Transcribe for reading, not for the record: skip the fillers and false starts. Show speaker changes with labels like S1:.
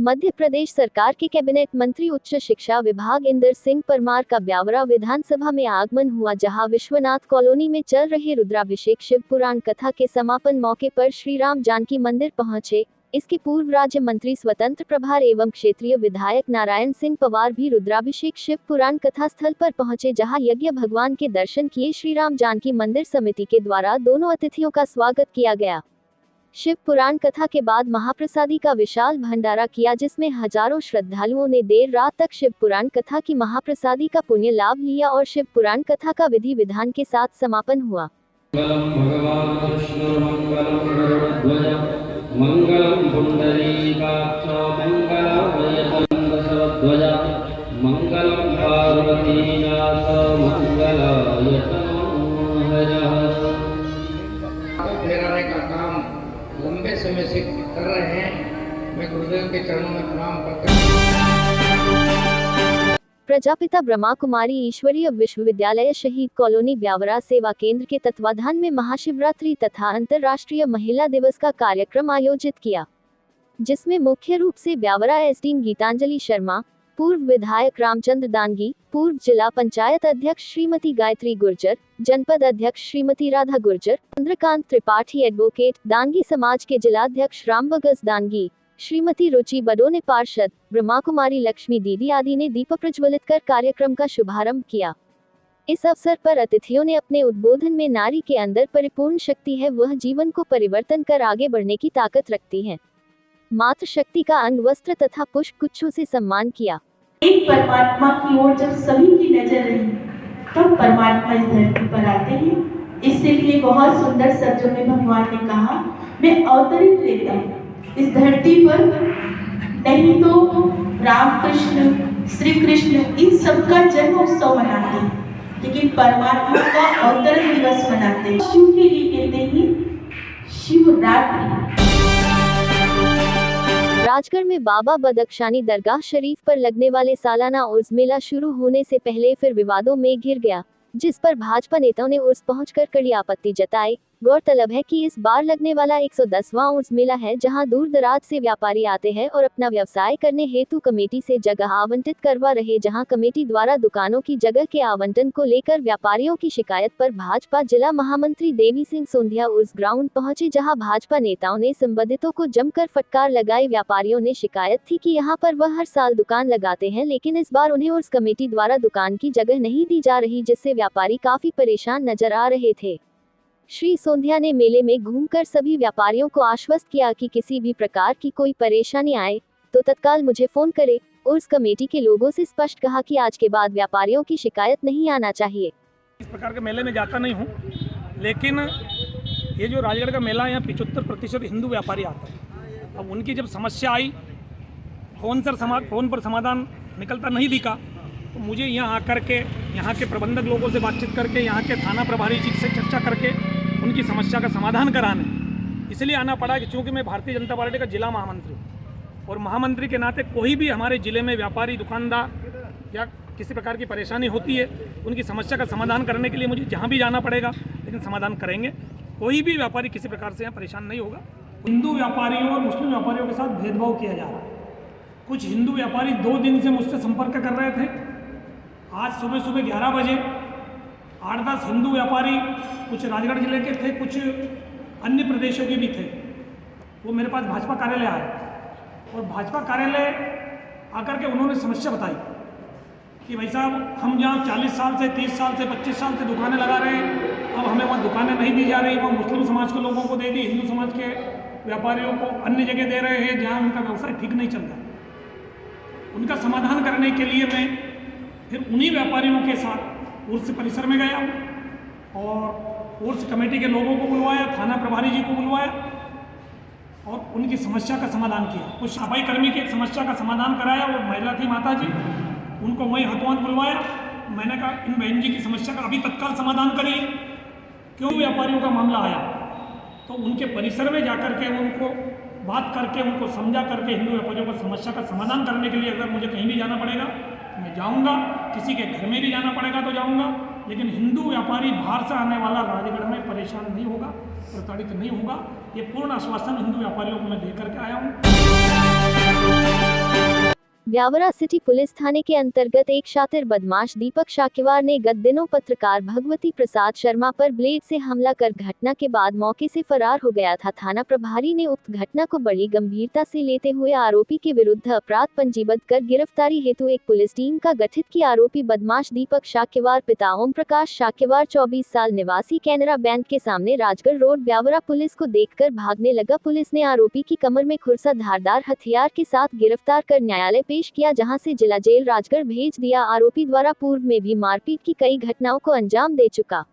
S1: मध्य प्रदेश सरकार के कैबिनेट मंत्री उच्च शिक्षा विभाग इंदर सिंह परमार का ब्यावरा विधानसभा में आगमन हुआ, जहां विश्वनाथ कॉलोनी में चल रहे रुद्राभिषेक शिव पुराण कथा के समापन मौके पर श्री राम जानकी मंदिर पहुंचे। इसके पूर्व राज्य मंत्री स्वतंत्र प्रभार एवं क्षेत्रीय विधायक नारायण सिंह पवार भी रुद्राभिषेक शिव पुराण कथा स्थल पर पहुंचे, जहां यज्ञ भगवान के दर्शन किए। श्री राम जानकी मंदिर समिति के द्वारा दोनों अतिथियों का स्वागत किया गया। शिव पुराण कथा के बाद महाप्रसादी का विशाल भंडारा किया, जिसमें हजारों श्रद्धालुओं ने देर रात तक शिव पुराण कथा की महाप्रसादी का पुण्य लाभ लिया और शिव पुराण कथा का विधि विधान के साथ समापन हुआ।
S2: लंबे समय से कर रहे हैं। मैं गुरुदेव के चरणों में प्रणाम करता हूं।
S1: प्रजापिता ब्रह्मा कुमारी ईश्वरीय विश्वविद्यालय शहीद कॉलोनी ब्यावरा सेवा केंद्र के तत्वाधान में महाशिवरात्रि तथा अंतर्राष्ट्रीय महिला दिवस का कार्यक्रम आयोजित किया, जिसमें मुख्य रूप से ब्यावरा एसडीएम गीतांजलि शर्मा, पूर्व विधायक रामचंद्र दांगी, पूर्व जिला पंचायत अध्यक्ष श्रीमती गायत्री गुर्जर, जनपद अध्यक्ष श्रीमती राधा गुर्जर, चंद्रकांत त्रिपाठी, एडवोकेट, दांगी समाज के जिलाध्यक्ष रामबगस दांगी, श्रीमती रुचि बडोने, पार्षद ब्रह्मा कुमारी लक्ष्मी दीदी आदि ने दीप प्रज्वलित कर कार्यक्रम का शुभारंभ किया। इस अवसर पर अतिथियों ने अपने उद्बोधन में नारी के अंदर परिपूर्ण शक्ति है, वह जीवन को परिवर्तन कर आगे बढ़ने की ताकत रखती है। मातृ शक्ति का अंग वस्त्र तथा पुष्प गुच्छों से सम्मान किया।
S3: एक परमात्मा की ओर जब सभी की नजर रही, तब परमात्मा इस धरती पर आते हैं। इसीलिए बहुत सुंदर शब्दों में भगवान ने कहा, मैं अवतरित लेता हूँ इस धरती पर। नहीं तो राम कृष्ण, श्री कृष्ण इन सबका जन्म उत्सव मनाते हैं, लेकिन परमात्मा का अवतरण दिवस मनाते हैं। शिव के लिए कहते हैं शिवरात्रि।
S1: राजगढ़ में बाबा बदख्शानी दरगाह शरीफ पर लगने वाले सालाना उर्स मेला शुरू होने से पहले फिर विवादों में घिर गया, जिस पर भाजपा नेताओं ने उर्स पहुंचकर कड़ी आपत्ति जताई। गौरतलब है कि इस बार लगने वाला 110वां उर्स मेला है, जहां दूर दराज से व्यापारी आते हैं और अपना व्यवसाय करने हेतु कमेटी से जगह आवंटित करवा रहे, जहां कमेटी द्वारा दुकानों की जगह के आवंटन को लेकर व्यापारियों की शिकायत पर भाजपा जिला महामंत्री देवी सिंह सोंधिया उर्स ग्राउंड पहुंचे, जहां भाजपा नेताओं ने संबंधितों को जमकर फटकार लगाई। व्यापारियों ने शिकायत थी कि यहां पर वह हर साल दुकान लगाते हैं, लेकिन इस बार उन्हें उर्स कमेटी द्वारा दुकान की जगह नहीं दी जा रही, जिससे व्यापारी काफी परेशान नजर आ रहे थे। श्री सोंधिया ने मेले में घूमकर सभी व्यापारियों को आश्वस्त किया कि किसी भी प्रकार की कोई परेशानी आए तो तत्काल मुझे फोन करें। उर्स कमेटी के लोगों से स्पष्ट कहा कि आज के बाद व्यापारियों की शिकायत नहीं आना चाहिए।
S4: इस प्रकार के मेले में जाता नहीं हूँ, लेकिन ये जो राजगढ़ का मेला है, यहाँ 75% हिंदू व्यापारी आते हैं। अब उनकी जब समस्या आई, फोन पर समाधान निकलता नहीं दिखा, तो मुझे यहाँ आकर के यहाँ के प्रबंधक लोगों से बातचीत करके, यहाँ के थाना प्रभारी जी से चर्चा करके उनकी समस्या का समाधान कराने इसलिए आना पड़ा कि चूँकि मैं भारतीय जनता पार्टी का जिला महामंत्री हूँ और महामंत्री के नाते कोई भी हमारे ज़िले में व्यापारी, दुकानदार या किसी प्रकार की परेशानी होती है, उनकी समस्या का समाधान करने के लिए मुझे जहाँ भी जाना पड़ेगा, लेकिन समाधान करेंगे। कोई भी व्यापारी किसी प्रकार से यहाँ परेशान नहीं होगा। हिंदू व्यापारियों और मुस्लिम व्यापारियों के साथ भेदभाव किया जा रहा है। कुछ हिंदू व्यापारी 2 दिन से मुझसे संपर्क कर रहे थे। आज सुबह 11 बजे 8-10 हिंदू व्यापारी, कुछ राजगढ़ जिले के थे, कुछ अन्य प्रदेशों के भी थे, वो मेरे पास भाजपा कार्यालय आए और भाजपा कार्यालय आकर के उन्होंने समस्या बताई कि भाई साहब, हम जहाँ 40 साल से, 30 साल से, 25 साल से दुकानें लगा रहे हैं, अब हमें वहाँ दुकानें नहीं दी जा रही, वहाँ मुस्लिम समाज के लोगों को दे दी, हिंदू समाज के व्यापारियों को अन्य जगह दे रहे हैं जहाँ उनका व्यवसाय ठीक नहीं चलता। उनका समाधान करने के लिए मैं फिर उन्हीं व्यापारियों के साथ उर्स परिसर में गया और उर्स कमेटी के लोगों को बुलवाया, थाना प्रभारी जी को बुलवाया और उनकी समस्या का समाधान किया। कुछ सफाई कर्मी की एक समस्या का समाधान कराया, वो महिला थी माता जी, उनको वहीं हाथों हाथ बुलवाया। मैंने कहा, इन बहन जी की समस्या का अभी तत्काल समाधान करिए। क्यों व्यापारियों का मामला आया तो उनके परिसर में जाकर के उनको बात करके, उनको समझा करके हिंदू व्यापारियों की समस्या का समाधान करने के लिए अगर मुझे कहीं भी जाना पड़ेगा मैं जाऊंगा, किसी के घर में भी जाना पड़ेगा तो जाऊंगा, लेकिन हिंदू व्यापारी बाहर से आने वाला राजगढ़ में परेशान नहीं होगा, प्रताड़ित नहीं होगा। ये पूर्ण आश्वासन हिंदू व्यापारियों को मैं दे करके आया हूँ।
S1: ब्यावरा सिटी पुलिस थाने के अंतर्गत एक शातिर बदमाश दीपक शाक्यवार ने गत दिनों पत्रकार भगवती प्रसाद शर्मा पर ब्लेड से हमला कर घटना के बाद मौके से फरार हो गया था। थाना प्रभारी ने उक्त घटना को बड़ी गंभीरता से लेते हुए आरोपी के विरुद्ध अपराध पंजीबद्ध कर गिरफ्तारी हेतु एक पुलिस टीम का गठित किया। आरोपी बदमाश दीपक शाक्यवार पिता ओम प्रकाश शाक्यवार 24 साल निवासी कैनरा बैंक के सामने राजगढ़ रोड ब्यावरा पुलिस को देखकर भागने लगा। पुलिस ने आरोपी की कमर में खुरसा धारदार हथियार के साथ गिरफ्तार कर न्यायालय पेश किया, जहां से जिला जेल राजगढ़ भेज दिया। आरोपी द्वारा पूर्व में भी मारपीट की कई घटनाओं को अंजाम दे चुका।